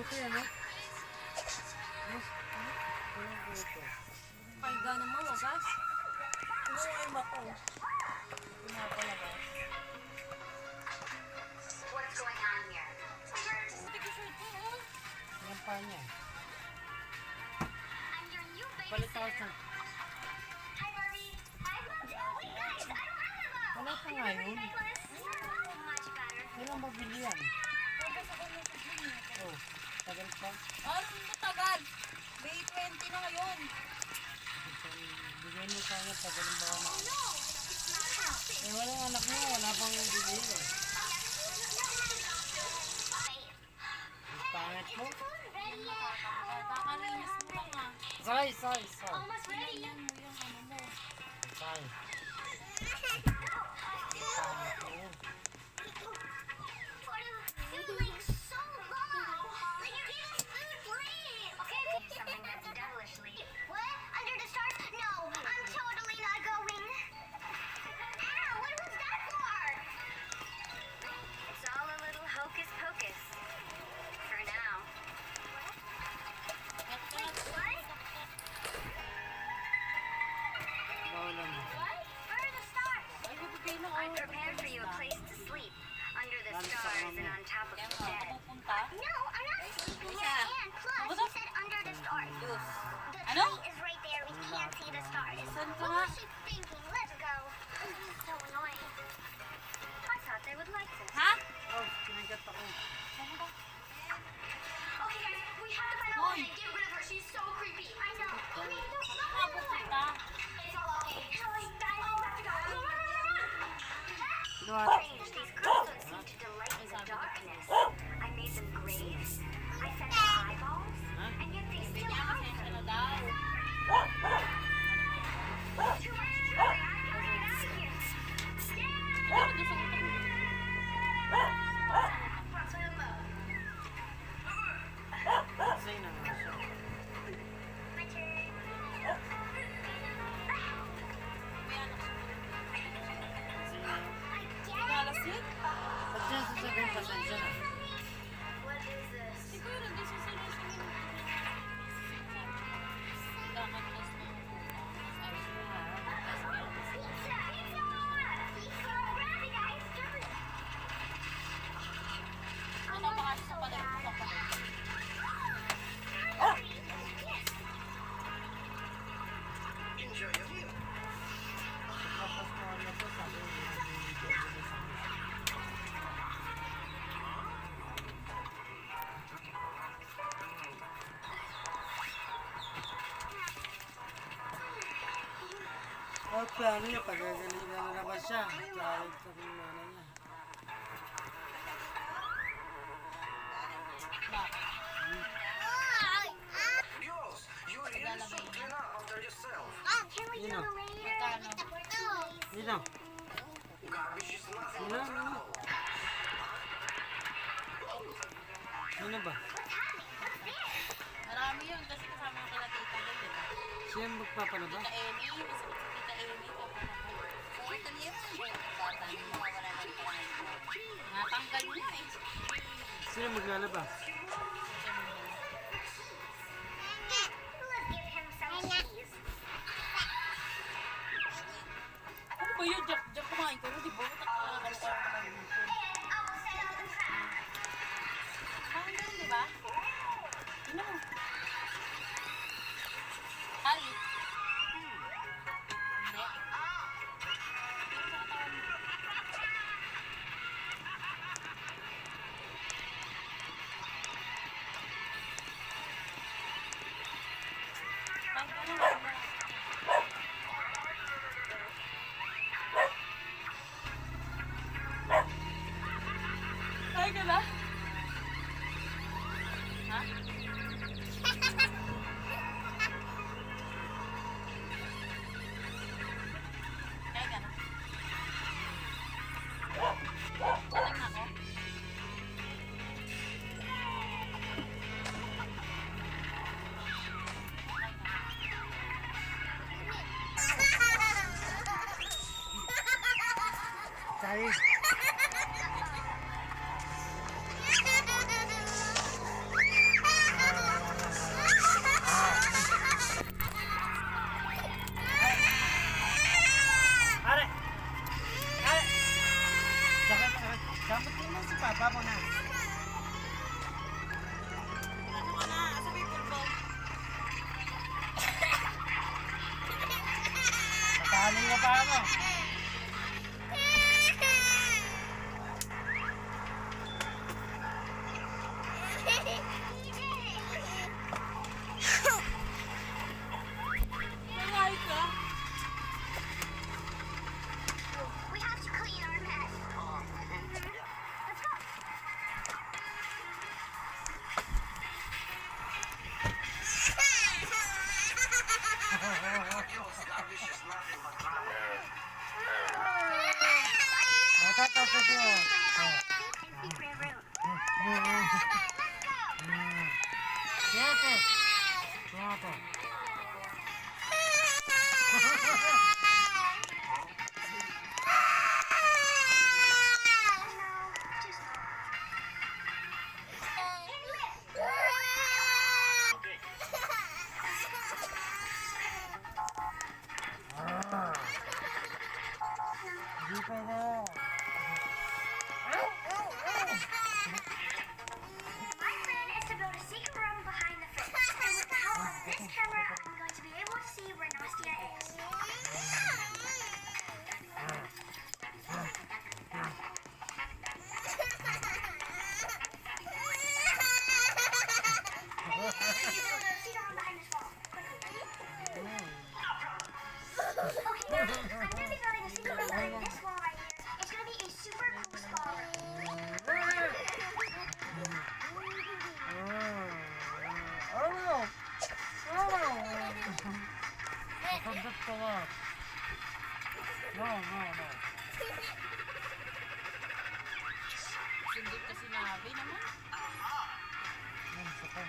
buto yan, ha? Ay, gano'n mo, wagas? Ano yung iba ko? Pinapalabas. What's going on here? Yan pa niya. I'm your new Palit ako babysitter. sa... Hi, Barbie. Hi, wait, guys, I don't have a bow. Wala pa Can nga you bring yun. necklace? Much better. Kailan mabili yan? Oh, tagal pa. Ano matagal? May 20 na ngayon. Bigyan mo sa kanya, tagalin ba ako na? No, it's not healthy. Eh, walang anak mo, wala pang bibili eh. Wait. Pangit mo? Food ready yet? Kakalinis mo lang ah. Say. Almost ready. Yan mo yung ano mo. Say. Pangit mo yun. Food like so long. Can you give us food, please? Okay, something that's devilishly. What? Under the stars? No, I'm totally not going. Ow, what was that for? It's all a little hocus pocus. For now. Wait, what? Bawal mo. What? Where are the stars? Ay, bibigay na I prepared for you a place to sleep. Under the stars and on top of the bed. Pupunta. No, I'm not sleeping Yeah. here. And plus, you said under the stars. The Ano? tree is right there. We can't see the stars. Saan ka What nga? was she thinking? Let's go. This is so annoying. I thought they would like this. Ha? Oh, kinagat ako. Okay, guys, we have to find a woman and get rid of her. She's so creepy. I know. Wait, don't Saan stop ka her. pupunta? It's all okay. Kelly, guys, we have to go. Luhat. Strange, these girls don't seem to delight in the darkness. I made them graves. I sent them eyeballs. And yet they still hide Pasensya them. na daw. Too much jewelry. I gotta get out of here. Ano gusto ko pag... Say na nga siya. My turn. Say na. Malasin? Ba't siya sasabihin pasensya na? What is this? Siguro, hindi susunod-sunod. Kakakas na. Sabi ko nga, Pizza! Pizza! Grab it, guys! ano ba kasi sa palit mo sa palit? Yes! Tapos mo ano to, sabi mo, bibigyan mo sa akin. Oh, plano niya, pagagaling na naman siya. Kahit sa kung ano niya. Dios, you are really so clean up after yourself. Can we go Nino. later? Nino, Garbage is nothing Nino, after all. Nino ba? Marami yun kasi kasama yung kila tita doon, di ba? Siya ang magpapalabas? Tita Amy, masakit si Tita Amy, papalabas. So, ito niya yun. Bata niya, mawawala na rin pala. Natanggal niya eh. Sino maglalabas? Let's give him some cheese. Ano ba yun? Diyak kumain ka, di ba? Ba't nakakalawa naman yun? And I will set up the trap. Parang ganun, di ba? Ano? Hari. Hindi. Yung sa katawan mo. Ay, ano ba? Ay, ka na? Ha? Ay, ka na? Salang na ako? Sorry. Baba mo na. Ano ka na? Asa may pulbog? Patahalin mo pa ako. Nangay ka? We have to clean our mess. Let's go. Adios, garbage is nothing but trouble. Matatapos yun. Secret room. Siete. Siete. Hindi pwede. My plan is to build a secret room behind the fence. And with the help of this camera, I'm going to be able to see where Nastia is. See the room behind this wall. Okay, now I'm going to be building a secret room behind this wall right here. It's going to be a super cool spa room. Pagkat ka ba? No. Sundot ka sinabi naman. Yan, isa pa.